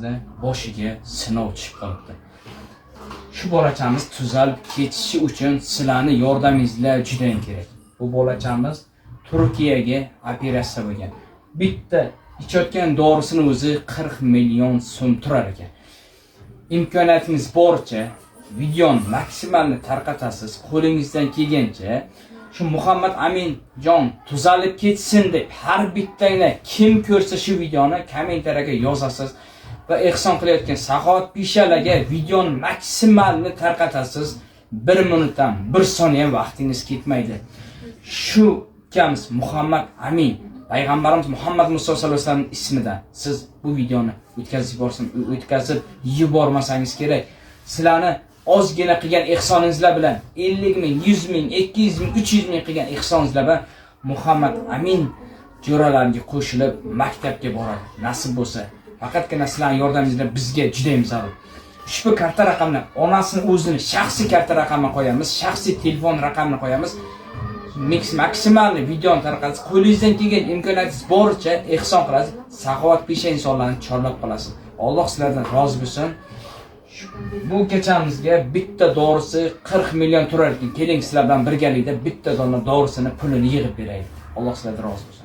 bolachamizda boshiga sinov tushib qolibdi. Shu bolachamiz tuzalib ketishi uchun sizlarning yordamingiz juda kerak. Bu bolachamiz Turkiyaga operatsiya bo'lgan. Bitta ichayotgan dorisini o'zi 40 million so'm turar ekan. İmkoniyatingiz boricha videoni maksimalni tarqatasiz, qo'lingizdan kelgancha şu Muhammad Amin jon tuzalib ketsin deb har bittanglar kim ko'rsa shu videoni kommentariyaga yozasiz va ehson qilayotgan Saxovat Pishalaga videoni maksimalni tarqatasiz. 1 minutdan 1 soniya vaqtingiz ketmaydi. Shu ukamiz Muhammad Amin Payg'ambarimiz Muhammad Muso sallallohu alayhi vasallam ismida siz bu videoni o'tkazib yubormasangiz kerak. Sizlarni ozgina qilgan ehsoningizlar bilan 50 ming, 100 ming, 200 ming, 300 ming qilgan ehsoningizlar bilan Muhammad Amin jo'ralariga qo'shilib maktabga boradi. Nasib bo'lsa, faqatgina sizlarning yordamingizlar bizga juda ham zarur. Ushbu karta raqamni onasini o'zini shaxsiy karta raqamini qo'yamiz, shaxsiy telefon raqamini qo'yamiz. Maksimalni videoni tarqatasiz, qo'lingizdan kelgan imkoniyatingiz boricha ehson qilasiz, Saxovat Pisha insonlarni chorlab qolasiz. Alloh sizlardan rozi bo'lsin. Bu kechamizga bitta dorisi 40 million turar ekan. Keling sizlar bilan birgalikda bitta dona dorisini pulini yig'ib beraylik. Alloh sizlardan rozi bo'lsin.